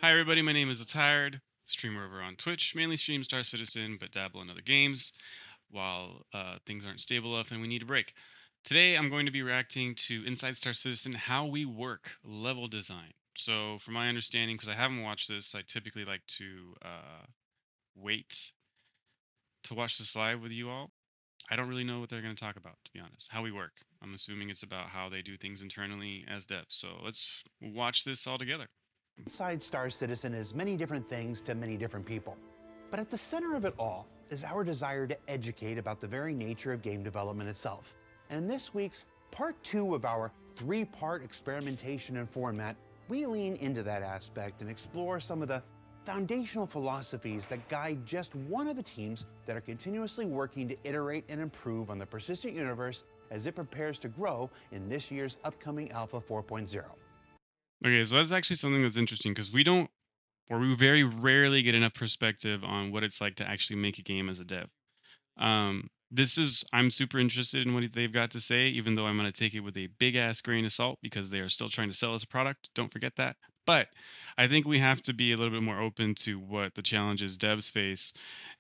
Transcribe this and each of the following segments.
Hi everybody, my name is Letiredd, streamer over on Twitch. Mainly stream Star Citizen, but dabble in other games while things aren't stable enough and we need a break. Today I'm going to be reacting to Inside Star Citizen How We Work level design. So from my understanding, because I haven't watched this, I typically like to wait to watch this live with you all. I don't really know what they're going to talk about, to be honest. How we work. I'm assuming it's about how they do things internally as devs. So let's watch this all together. Inside Star Citizen is many different things to many different people. But at the center of it all is our desire to educate about the very nature of game development itself. And in this week's part 2 of our 3-part experimentation and format, we lean into that aspect and explore some of the foundational philosophies that guide just one of the teams that are continuously working to iterate and improve on the persistent universe as it prepares to grow in this year's upcoming Alpha 4.0. Okay, so that's actually something that's interesting because we very rarely get enough perspective on what it's like to actually make a game as a dev. I'm super interested in what they've got to say, even though I'm going to take it with a big ass grain of salt because they are still trying to sell us a product. Don't forget that. But I think we have to be a little bit more open to what the challenges devs face,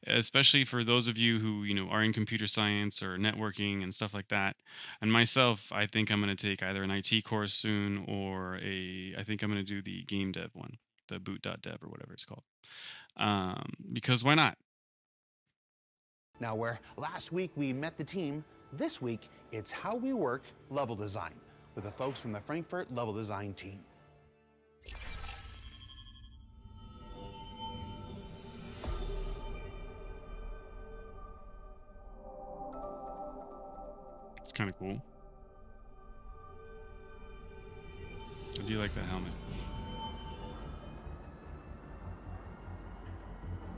especially for those of you who, are in computer science or networking and stuff like that. And myself, I think I'm going to take either an IT course soon or I think I'm going to do the game dev one, the boot.dev or whatever it's called. Because why not? Now, where last week we met the team, this week it's How We Work level design with the folks from the Frankfurt level design team. It's kind of cool. I do like that helmet.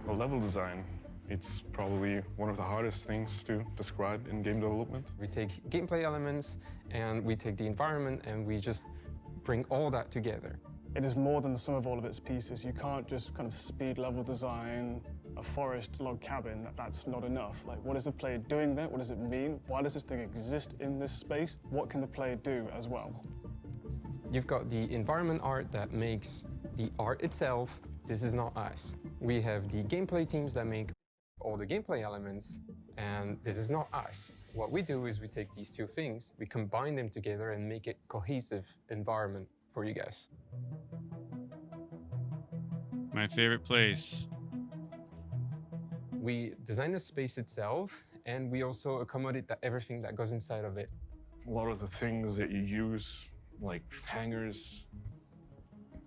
Well, level design, it's probably one of the hardest things to describe in game development. We take gameplay elements and we take the environment and we just bring all that together. It is more than the sum of all of its pieces. You can't just kind of speed level design a forest log cabin. That's not enough. Like, what is the player doing there? What does it mean? Why does this thing exist in this space? What can the player do as well? You've got the environment art that makes the art itself. This is not us. We have the gameplay teams that make all the gameplay elements, and this is not us. What we do is we take these two things, we combine them together and make it cohesive environment for you guys. My favorite place. We design the space itself, and we also accommodate everything that goes inside of it. A lot of the things that you use, like hangars,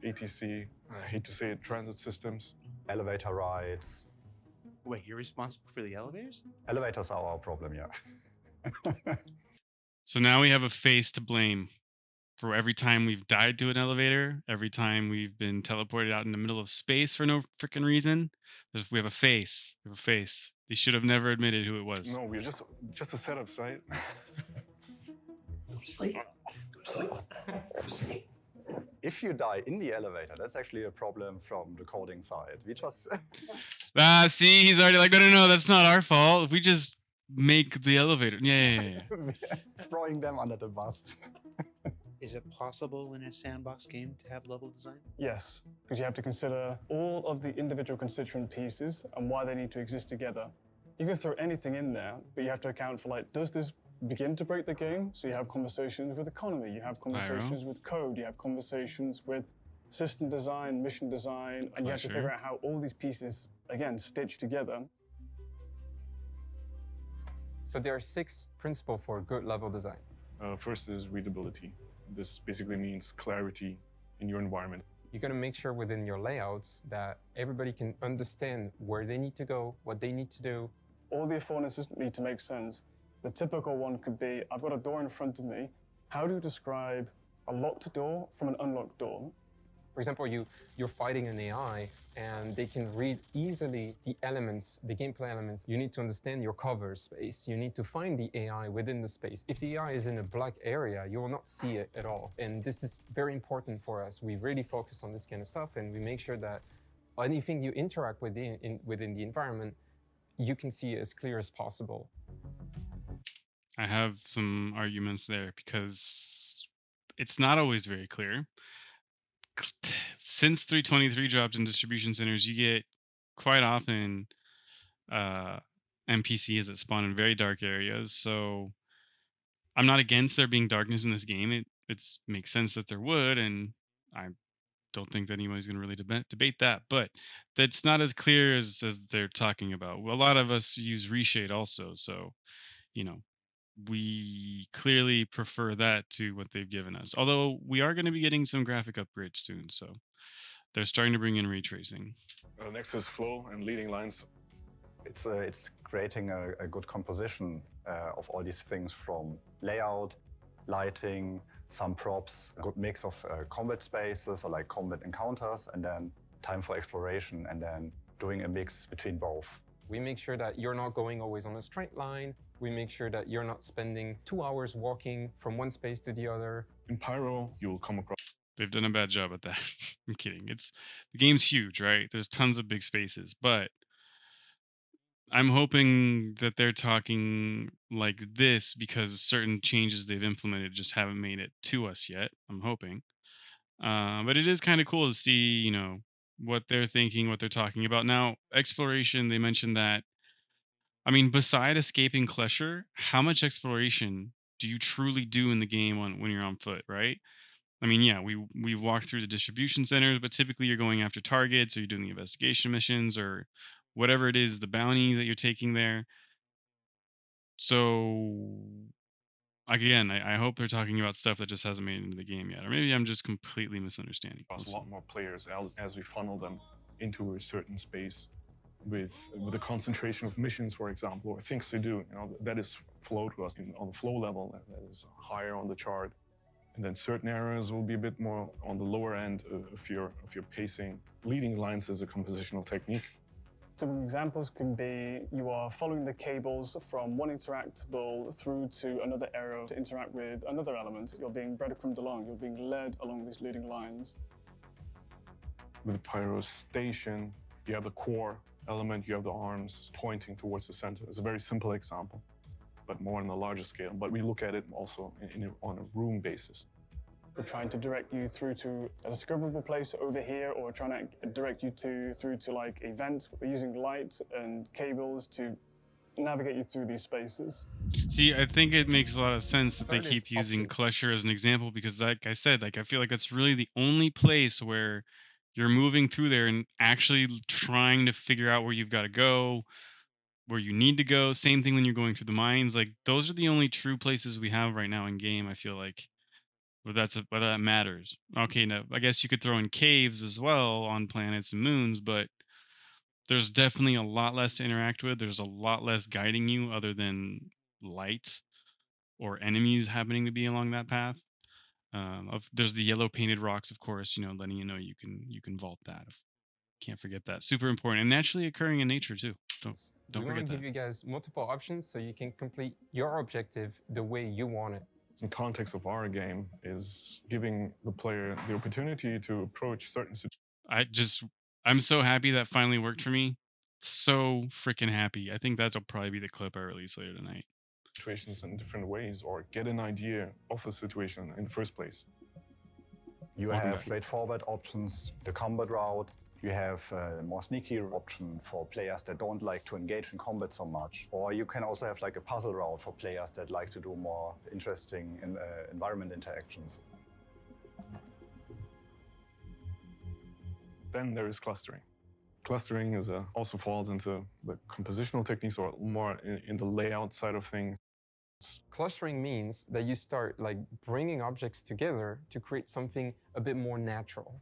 ATC, I hate to say it, transit systems. Elevator rides. Wait, you're responsible for the elevators? Elevators are our problem, yeah. So now we have a face to blame for every time we've died to an elevator, every time we've been teleported out in the middle of space for no freaking reason. We have a face. We have a face. They should have never admitted who it was. No, we're just a setup site. If you die in the elevator, that's actually a problem from the coding side. We just... See, he's already like, no, that's not our fault. We just make the elevator. Yeah. Throwing them under the bus. Is it possible in a sandbox game to have level design? Yes, because you have to consider all of the individual constituent pieces and why they need to exist together. You can throw anything in there, but you have to account for, like, does this begin to break the game? So you have conversations with economy, you have conversations with code, you have conversations with system design, mission design, and you have to figure out how all these pieces, again, stitch together. So there are 6 principles for good level design. First is readability. This basically means clarity in your environment. You're going to make sure within your layouts that everybody can understand where they need to go, what they need to do. All the affordances need to make sense. The typical one could be, I've got a door in front of me. How do you describe a locked door from an unlocked door? For example, you're fighting an AI and they can read easily the elements, the gameplay elements. You need to understand your cover space. You need to find the AI within the space. If the AI is in a black area, you will not see it at all. And this is very important for us. We really focus on this kind of stuff and we make sure that anything you interact with within the environment, you can see as clear as possible. I have some arguments there because it's not always very clear. since 323 dropped in distribution centers, you get quite often NPCs that spawn in very dark areas. So I'm not against there being darkness in this game. It makes sense that there would, and I don't think that anybody's going to really debate that. But that's not as clear as they're talking about. Well, a lot of us use reshade also, so you know we clearly prefer that to what they've given us. Although we are going to be getting some graphic upgrades soon, so they're starting to bring in ray tracing. Next is flow and leading lines. It's creating a good composition of all these things, from layout, lighting, some props, a good mix of combat spaces or like combat encounters, and then time for exploration, and then doing a mix between both. We make sure that you're not going always on a straight line. We make sure that you're not spending 2 hours walking from one space to the other. In Pyro, you'll come across. They've done a bad job at that. I'm kidding. The game's huge, right? There's tons of big spaces, but I'm hoping that they're talking like this because certain changes they've implemented just haven't made it to us yet. I'm hoping. But it is kind of cool to see, what they're thinking, what they're talking about. Now, exploration, they mentioned that. I mean, beside escaping Klesher, how much exploration do you truly do in the game when you're on foot, right? I mean, yeah, we've walked through the distribution centers, but typically you're going after targets, or you're doing the investigation missions, or whatever it is, the bounty that you're taking there. So again, I hope they're talking about stuff that just hasn't made it into the game yet, or maybe I'm just completely misunderstanding. A lot more players as we funnel them into a certain space with a concentration of missions, for example, or things to do. That is flow to us on the flow level. That is higher on the chart. And then certain areas will be a bit more on the lower end of your pacing. Leading lines is a compositional technique. Some examples can be you are following the cables from one interactable through to another area to interact with another element. You're being breadcrumbed along, you're being led along these leading lines. With Pyro Station, you have the core element, you have the arms pointing towards the center. It's a very simple example, but more on a larger scale. But we look at it also on a room basis. We're trying to direct you through to a discoverable place over here, or we're trying to direct you through to like a vent. We're using light and cables to navigate you through these spaces. See, I think it makes a lot of sense that they keep using Klesher as an example, because like I said, I feel like that's really the only place where you're moving through there and actually trying to figure out where you've got to go, where you need to go. Same thing when you're going through the mines. Like, those are the only true places we have right now in game, I feel like. Whether that matters. Okay, now I guess you could throw in caves as well on planets and moons, but there's definitely a lot less to interact with. There's a lot less guiding you other than light or enemies happening to be along that path. There's the yellow painted rocks, of course, letting you know you can vault that. Can't forget that. Super important and naturally occurring in nature too. Don't we forget want to that. give you guys multiple options so you can complete your objective the way you want it. In context of our game is giving the player the opportunity to approach certain situations. I'm so happy that finally worked for me. So freaking happy. I think that'll probably be the clip I release later tonight. Situations in different ways, or get an idea of the situation in the first place. You have straightforward options, the combat route. You have a more sneaky option for players that don't like to engage in combat so much. Or you can also have like a puzzle route for players that like to do more interesting environment interactions. Then there is clustering. Clustering also falls into the compositional techniques, or more in the layout side of things. Clustering means that you start bringing objects together to create something a bit more natural.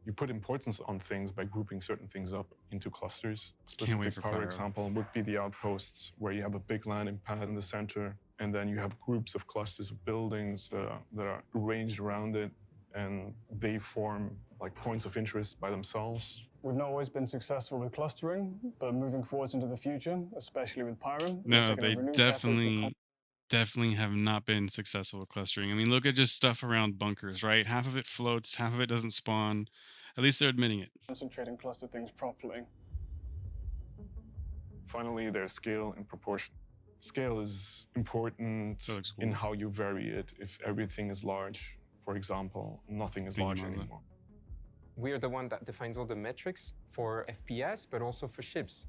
You put importance on things by grouping certain things up into clusters. Can't wait for Pyro Pyro. example would be the outposts, where you have a big landing pad in the center, and then you have groups of clusters of buildings that are arranged around it, and they form points of interest by themselves. We've not always been successful with clustering, but moving forwards into the future, especially with Pyro, No, they definitely have not been successful with clustering. I mean, look at just stuff around bunkers, right? Half of it floats, half of it doesn't spawn. At least they're admitting it. Concentrate and cluster things properly. Finally, there's scale and proportion. Scale is important in how you vary it. If everything is large, for example, nothing is large anymore. We are the one that defines all the metrics for FPS, but also for ships.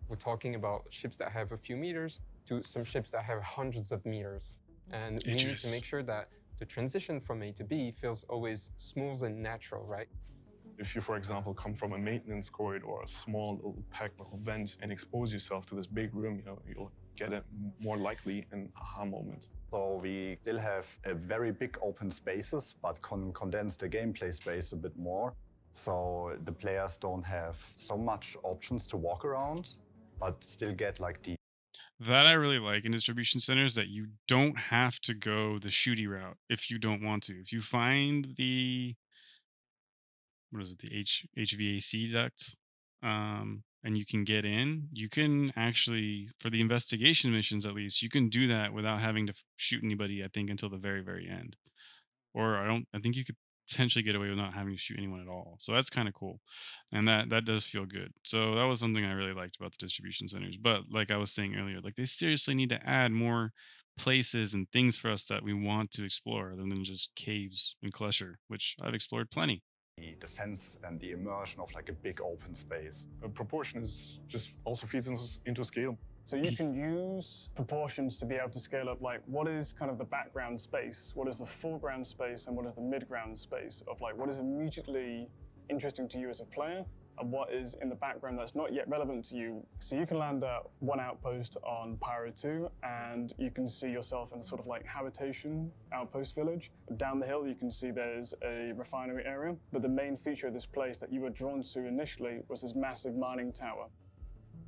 We're talking about ships that have a few meters to some ships that have hundreds of meters. And we need to Dangerous. make sure that the transition from A to B feels always smooth and natural, right? If you, for example, come from a maintenance corridor or a small little packed little vent and expose yourself to this big room, you'll get a more likely an aha moment. So we still have a very big open spaces, but condense the gameplay space a bit more. So the players don't have so much options to walk around, but still get like the That I really like in distribution centers, that you don't have to go the shooty route if you don't want to. If you find the, what is it, the HVAC duct, and you can get in, you can actually, for the investigation missions at least, you can do that without having to shoot anybody, I think, until the very, very end. Or I think you could potentially get away with not having to shoot anyone at all. So that's kind of cool. And that does feel good. So that was something I really liked about the distribution centers. But like I was saying earlier, like they seriously need to add more places and things for us that we want to explore other than just caves and Klesher, which I've explored plenty. the sense and the immersion of like a big open space. Proportion is just also feeds into scale. So you can use proportions to be able to scale up, like, what is kind of the background space, what is the foreground space, and what is the midground space of, like, what is immediately interesting to you as a player, and what is in the background that's not yet relevant to you. So you can land at one outpost on Pyro 2, and you can see yourself in sort of like habitation outpost village. Down the hill, you can see there's a refinery area, but the main feature of this place that you were drawn to initially was this massive mining tower.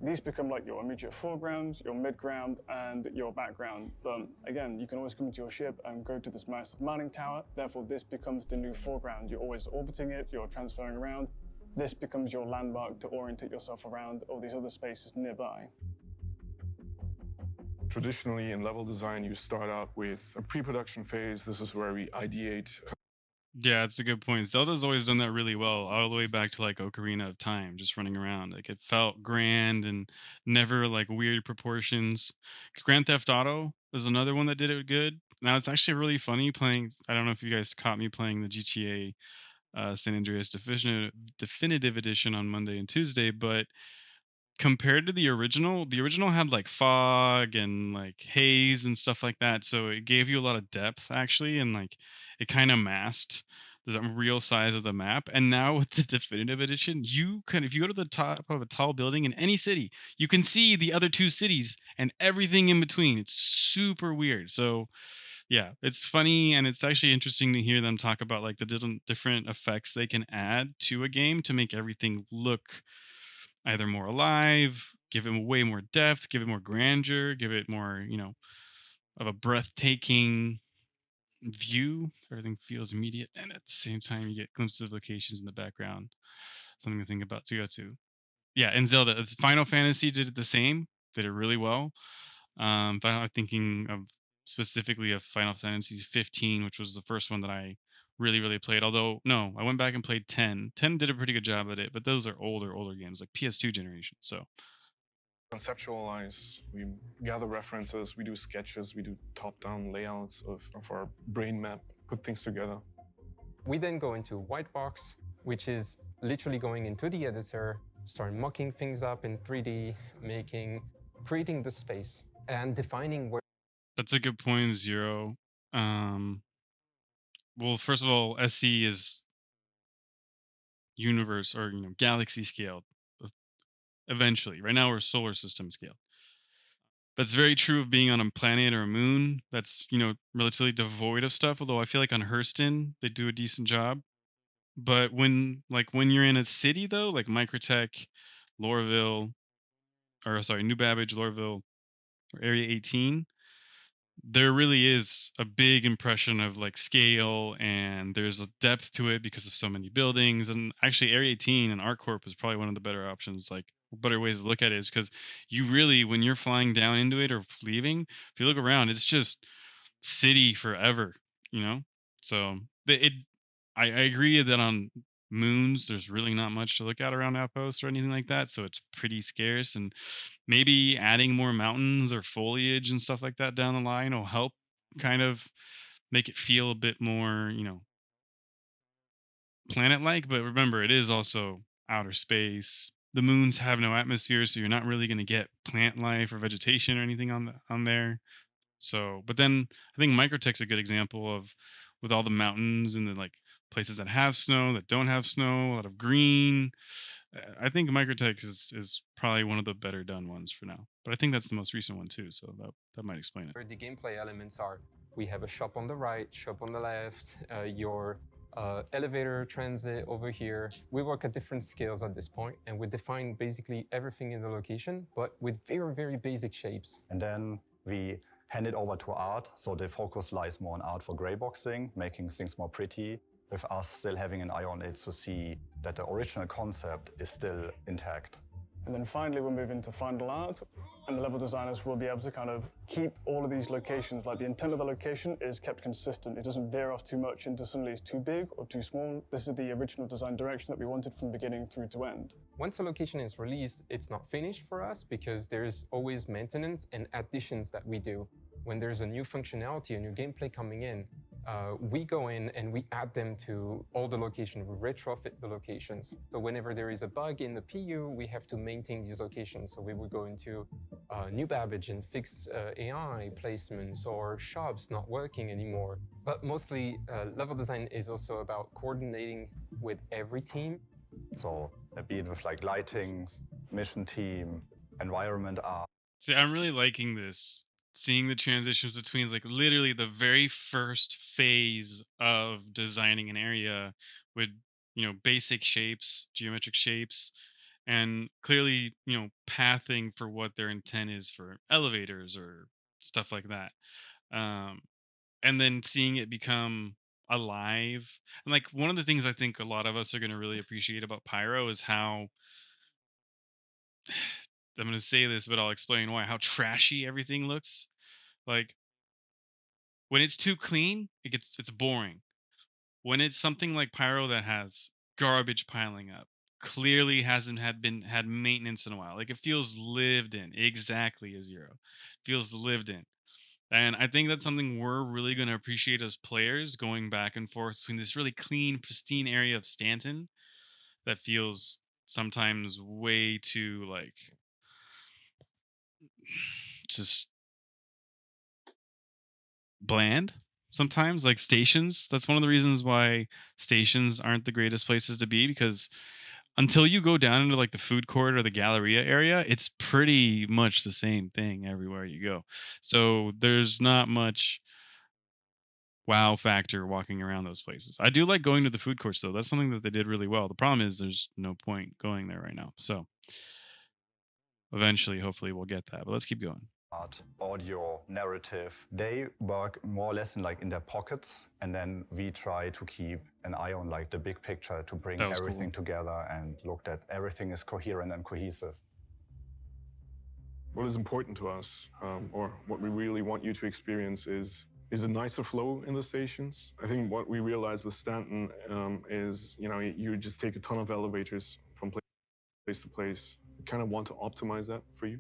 These become like your immediate foreground, your midground, and your background. But again, you can always come into your ship and go to this massive mining tower. Therefore, this becomes the new foreground. You're always orbiting it, you're transferring around. This becomes your landmark to orientate yourself around all these other spaces nearby. Traditionally, in level design, you start out with a pre-production phase. This is where we ideate. Yeah, it's a good point. Zelda's always done that really well, all the way back to like Ocarina of Time, just running around. Like it felt grand and never like weird proportions. Grand Theft Auto is another one that did it good. Now it's actually really funny playing. I don't know if you guys caught me playing the GTA San Andreas Definitive Edition on Monday and Tuesday, but compared to the original had like fog and like haze and stuff like that, so it gave you a lot of depth actually, and like it kind of masked the real size of the map. And now with the definitive edition, you can, if you go to the top of a tall building in any city, you can see the other two cities and everything in between. It's super weird. So yeah, it's funny, and it's actually interesting to hear them talk about like the different effects they can add to a game to make everything look either more alive, give it way more depth, give it more grandeur, give it more, of a breathtaking view. Everything feels immediate, and at the same time, you get glimpses of locations in the background. Something to think about to go to. Yeah, and Zelda, Final Fantasy did it the same. Did it really well. But I'm thinking of specifically of Final Fantasy 15, which was the first one that I really played. Although no, I went back and played 10. 10 did a pretty good job at it, but those are older games, like PS2 generation. So Conceptualize, we gather references, we do sketches, we do top-down layouts of our brain map, put things together. We then go into white box, which is literally going into the editor, start mocking things up in 3D, creating the space and defining where. that's a good point, Zero. Well, first of all, SC is universe, or galaxy scaled. Eventually, right now we're solar system scaled. That's very true of being on a planet or a moon that's, relatively devoid of stuff, although I feel like on Hurston they do a decent job. But when you're in a city though, like Microtech, Lorville, or sorry, New Babbage, Lorville, or Area 18, there really is a big impression of like scale, and there's a depth to it because of so many buildings. And actually Area 18 and ArcCorp is probably one of the better options, like better ways to look at it, is because you really, when you're flying down into it or leaving, if you look around, it's just city forever, you know. So I agree that on moons there's really not much to look at around outposts or anything like that, so it's pretty scarce. And maybe adding more mountains or foliage and stuff like that down the line will help kind of make it feel a bit more, planet-like, but remember, it is also outer space. The moons have no atmosphere, so you're not really going to get plant life or vegetation or anything on there. So, but then I think Microtech's a good example of with all the mountains and the like places that have snow, that don't have snow, a lot of green. I think Microtech is probably one of the better done ones for now. But I think that's the most recent one too, so that might explain it. Where the gameplay elements are, we have a shop on the right, shop on the left, your elevator transit over here. We work at different scales at this point, and we define basically everything in the location, but with very, very basic shapes. And then we hand it over to art, so the focus lies more on art for gray boxing, making things more pretty, with us still having an eye on it to see that the original concept is still intact. And then finally, we'll move into final art, and the level designers will be able to kind of keep all of these locations, like the intent of the location is kept consistent. It doesn't veer off too much into suddenly it's too big or too small. This is the original design direction that we wanted from beginning through to end. Once a location is released, it's not finished for us because there's always maintenance and additions that we do. When there's a new functionality, a new gameplay coming in, we go in and we add them to all the locations. We retrofit the locations. So whenever there is a bug in the PU, we have to maintain these locations. So we would go into new Babbage and fix AI placements or shops not working anymore. But mostly, level design is also about coordinating with every team. So be it with like lighting, mission team, environment art. See, I'm really liking this. Seeing the transitions between like literally the very first phase of designing an area with basic shapes, geometric shapes, and clearly pathing for what their intent is for elevators or stuff like that. And then seeing it become alive. And like one of the things I think a lot of us are going to really appreciate about Pyro is how I'm going to say this, but I'll explain why. How trashy everything looks. Like when it's too clean, it's boring. When it's something like Pyro that has garbage piling up, clearly hasn't had maintenance in a while. Like it feels lived in, exactly as Zero. Feels lived in. And I think that's something we're really going to appreciate as players, going back and forth between this really clean, pristine area of Stanton that feels sometimes way too like just bland sometimes, like stations. That's one of the reasons why stations aren't the greatest places to be, because until you go down into like the food court or the Galleria area, it's pretty much the same thing everywhere you go. So there's not much wow factor walking around those places. I do like going to the food courts though. That's something that they did really well. The problem is there's no point going there right now. So eventually, hopefully we'll get that, but let's keep going. Art, audio, narrative, they work more or less in their pockets, and then we try to keep an eye on like the big picture to bring everything together and look that everything is coherent and cohesive. What is important to us, or what we really want you to experience is a nicer flow in the stations. I think what we realized with Stanton is, you just take a ton of elevators from place to place. We kind of want to optimize that for you.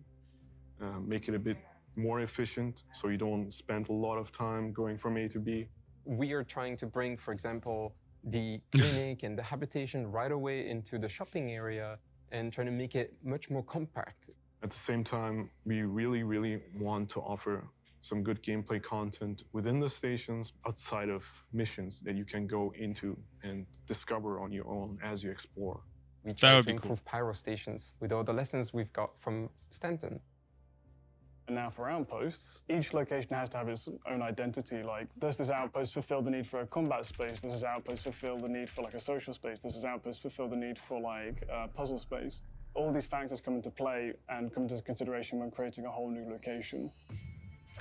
Make it a bit more efficient so you don't spend a lot of time going from A to B. We are trying to bring, for example, the clinic and the habitation right away into the shopping area and trying to make it much more compact. At the same time, we really, really want to offer some good gameplay content within the stations outside of missions that you can go into and discover on your own as you explore. We try to improve Pyro stations with all the lessons we've got from Stanton. And now for outposts, each location has to have its own identity. Like, does this outpost fulfill the need for a combat space? Does this outpost fulfill the need for like a social space? Does this outpost fulfill the need for like a puzzle space? All these factors come into play and come into consideration when creating a whole new location.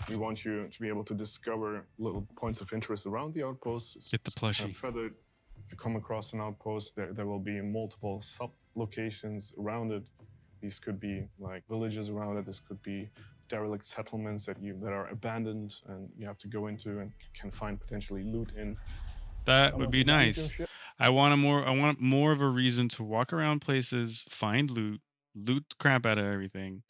We want you to be able to discover little points of interest around the outposts. Get the plushie. Further, if you come across an outpost, there will be multiple sub-locations around it. These could be like villages around it. This could be derelict settlements that are abandoned and you have to go into and can find potentially loot in. That would be nice. I want more of a reason to walk around places, find loot the crap out of everything.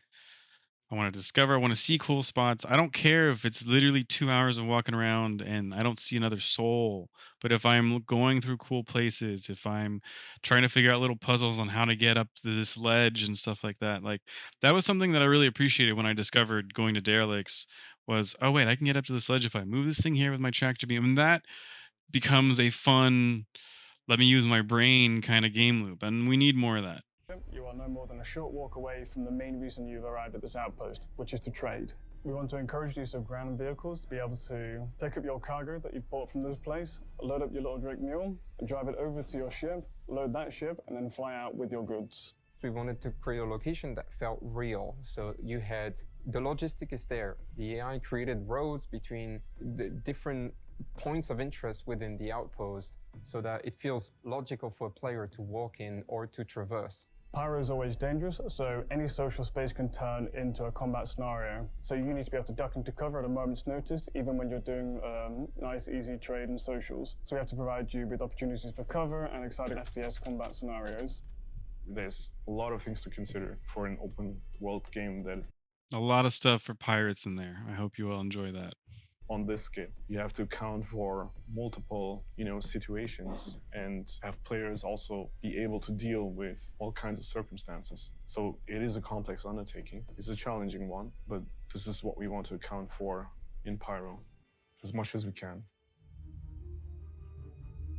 I want to discover. I want to see cool spots. I don't care if it's literally 2 hours of walking around and I don't see another soul. But if I'm going through cool places, if I'm trying to figure out little puzzles on how to get up to this ledge and stuff like that was something that I really appreciated when I discovered going to derelicts. Was, oh wait, I can get up to this ledge if I move this thing here with my tractor beam, and that becomes a fun, let me use my brain kind of game loop, and we need more of that. You are no more than a short walk away from the main reason you've arrived at this outpost, which is to trade. We want to encourage the use of ground vehicles to be able to pick up your cargo that you bought from this place, load up your little Drake mule, and drive it over to your ship, load that ship, and then fly out with your goods. We wanted to create a location that felt real. So you had, the logistic is there. The AI created roads between the different points of interest within the outpost so that it feels logical for a player to walk in or to traverse. Pyro is always dangerous, so any social space can turn into a combat scenario. So you need to be able to duck into cover at a moment's notice, even when you're doing nice, easy trade and socials. So we have to provide you with opportunities for cover and exciting FPS combat scenarios. There's a lot of things to consider for an open world game that A lot of stuff for pirates in there. I hope you all enjoy that. on this scale, you have to account for multiple, situations and have players also be able to deal with all kinds of circumstances. So it is a complex undertaking. It's a challenging one, but this is what we want to account for in Pyro as much as we can.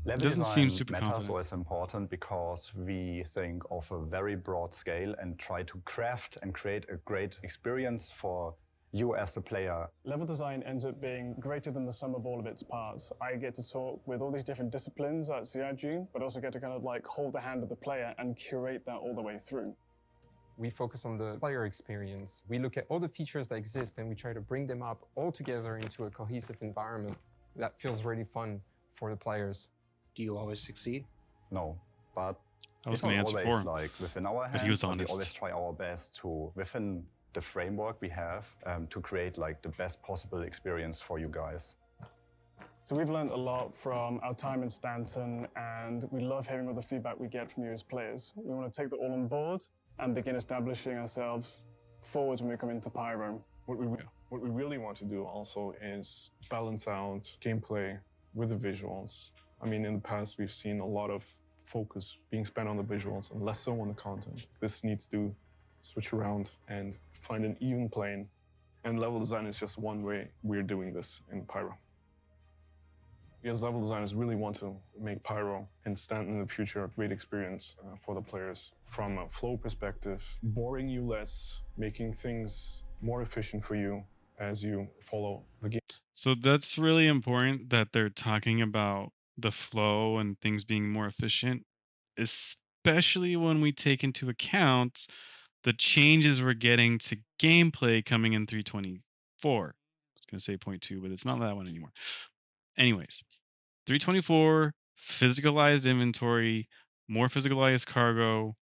Level Doesn't design seem super matters confident. or is important because we think of a very broad scale and try to craft and create a great experience for you as the player. Level design ends up being greater than the sum of all of its parts. I get to talk with all these different disciplines at CIG, but also get to kind of like hold the hand of the player and curate that all the way through. We focus on the player experience. We look at all the features that exist and we try to bring them up all together into a cohesive environment that feels really fun for the players. Do you always succeed? No, but I was it's going to not answer always for him. like within our hands, But he was but we honest. always try our best to, within the framework we have, to create like the best possible experience for you guys. So we've learned a lot from our time in Stanton, and we love hearing all the feedback we get from you as players. We want to take that all on board and begin establishing ourselves forwards when we come into Pyro. What we really want to do also is balance out gameplay with the visuals. I mean, in the past, we've seen a lot of focus being spent on the visuals and less so on the content. This needs to switch around and find an even plane. And level design is just one way we're doing this in Pyro. We as level designers really want to make Pyro and Stanton in the future a great experience for the players. From a flow perspective, boring you less, making things more efficient for you as you follow the game. So that's really important that they're talking about the flow and things being more efficient, especially when we take into account the changes we're getting to gameplay coming in 324. I was going to say 0.2, but it's not that one anymore. Anyways, 324, physicalized inventory, more physicalized cargo,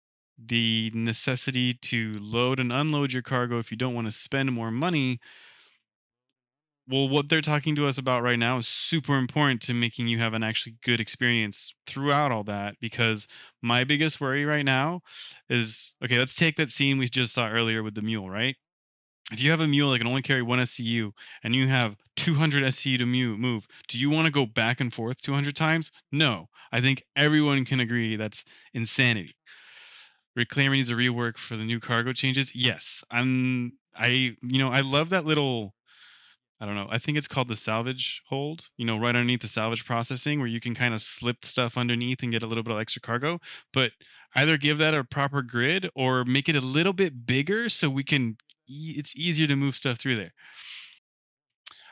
the necessity to load and unload your cargo if you don't want to spend more money. Well, what they're talking to us about right now is super important to making you have an actually good experience throughout all that, because my biggest worry right now is, okay, let's take that scene we just saw earlier with the mule, right? If you have a mule that can only carry 1 SCU and you have 200 SCU to move, do you want to go back and forth 200 times? No. I think everyone can agree that's insanity. Reclaimer needs a rework for the new cargo changes. Yes. I love that little, I don't know, I think it's called the salvage hold, right underneath the salvage processing, where you can kind of slip stuff underneath and get a little bit of extra cargo. But either give that a proper grid or make it a little bit bigger so we can, it's easier to move stuff through there.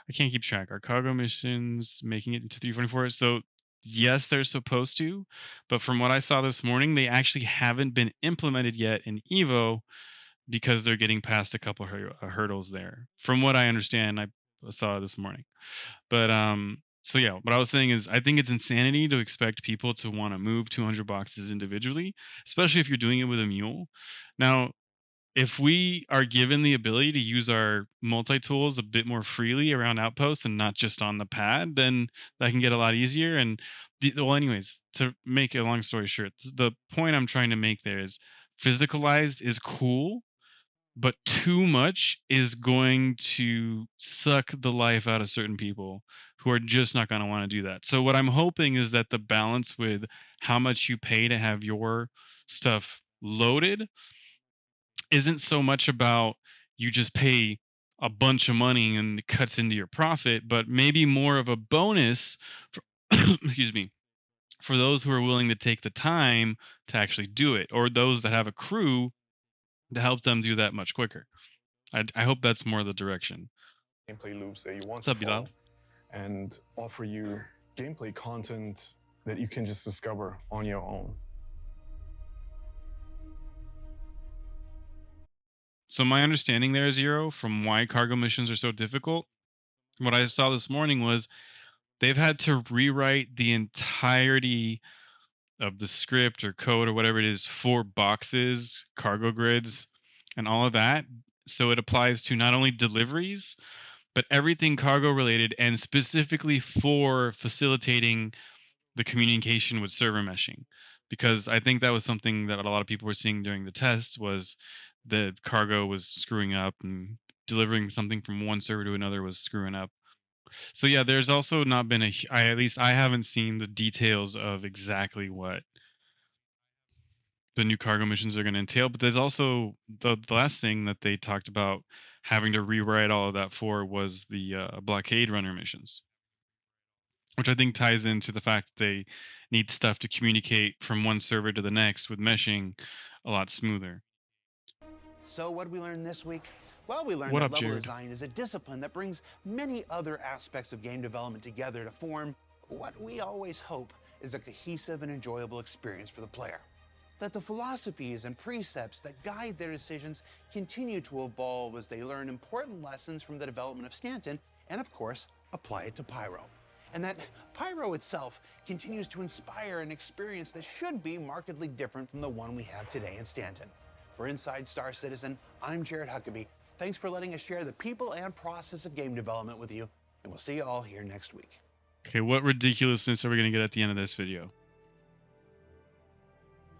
I can't keep track. Our cargo missions making it into 324. So yes, they're supposed to, but from what I saw this morning, they actually haven't been implemented yet in Evo because they're getting past a couple hurdles there. From what I understand, I saw this morning. But so yeah, what I was saying is I think it's insanity to expect people to want to move 200 boxes individually, especially if you're doing it with a mule. Now, if we are given the ability to use our multi-tools a bit more freely around outposts and not just on the pad, then that can get a lot easier. And anyways, to make a long story short, the point I'm trying to make there is physicalized is cool, but too much is going to suck the life out of certain people who are just not going to want to do that. So what I'm hoping is that the balance with how much you pay to have your stuff loaded isn't so much about you just pay a bunch of money and it cuts into your profit, but maybe more of a bonus for, excuse me, for those who are willing to take the time to actually do it, or those that have a crew to help them do that much quicker. I hope that's more the direction. Gameplay loops that you want What's to up, Bilal? follow and offer you gameplay content that you can just discover on your own. So my understanding there, Zero, from why cargo missions are so difficult, what I saw this morning was they've had to rewrite the entirety of the script or code or whatever it is for boxes, cargo grids, and all of that. So it applies to not only deliveries, but everything cargo related, and specifically for facilitating the communication with server meshing. Because I think that was something that a lot of people were seeing during the test was the cargo was screwing up and delivering something from one server to another was screwing up. So yeah, there's also not been at least I haven't seen the details of exactly what the new cargo missions are going to entail, but there's also the last thing that they talked about having to rewrite all of that for was the blockade runner missions, which I think ties into the fact that they need stuff to communicate from one server to the next with meshing a lot smoother. So what did we learn this week? Well, we learned What that up, level Jared? design is a discipline that brings many other aspects of game development together to form what we always hope is a cohesive and enjoyable experience for the player. That the philosophies and precepts that guide their decisions continue to evolve as they learn important lessons from the development of Stanton and, of course, apply it to Pyro. And that Pyro itself continues to inspire an experience that should be markedly different from the one we have today in Stanton. For Inside Star Citizen, I'm Jared Huckabee. Thanks for letting us share the people and process of game development with you, and we'll see you all here next week. Okay, what ridiculousness are we going to get at the end of this video?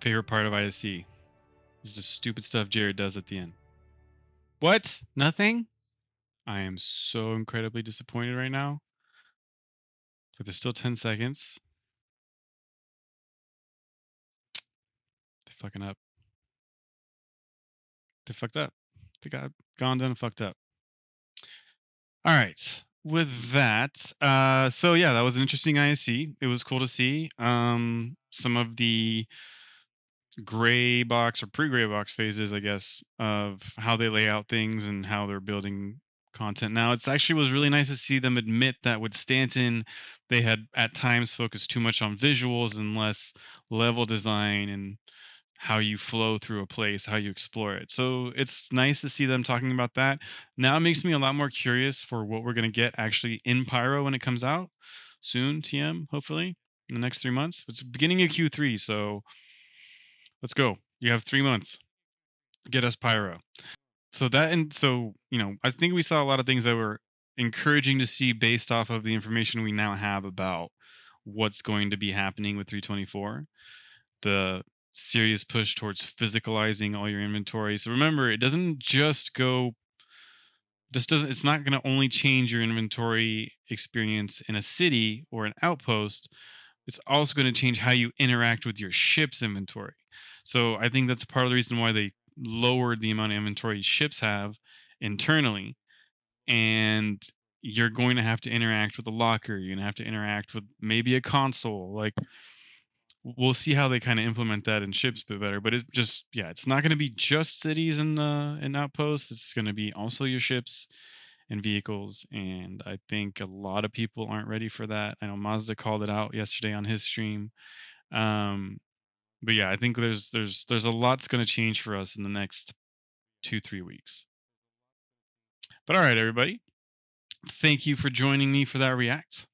Favorite part of ISC is the stupid stuff Jared does at the end. What? Nothing? I am so incredibly disappointed right now. But there's still 10 seconds. They fucking up. They fucked up. They got gone, done, and fucked up. All right. With that, so yeah, that was an interesting ISC. It was cool to see some of the gray box or pre-gray box phases, I guess, of how they lay out things and how they're building content. Now, it's actually was really nice to see them admit that with Stanton, they had at times focused too much on visuals and less level design and how you flow through a place, how you explore it. So it's nice to see them talking about that. Now it makes me a lot more curious for what we're going to get actually in Pyro when it comes out soon, TM, hopefully, in the next 3 months. It's beginning of Q3, so let's go. You have 3 months. Get us Pyro. So that, and so, you know, I think we saw a lot of things that were encouraging to see based off of the information we now have about what's going to be happening with 324. The serious push towards physicalizing all your inventory. So remember, it doesn't just go it's not going to only change your inventory experience in a city or an outpost. It's also going to change how you interact with your ship's inventory. So I think that's part of the reason why they lowered the amount of inventory ships have internally. And you're going to have to interact with a locker. You're going to have to interact with maybe a console. Like, we'll see how they kind of implement that in ships a bit better. But it just, yeah, it's not going to be just cities and outposts. It's going to be also your ships and vehicles. And I think a lot of people aren't ready for that. I know Mazda called it out yesterday on his stream. But yeah, I think there's a lot's going to change for us in the next 2-3 weeks. But all right, everybody. Thank you for joining me for that react.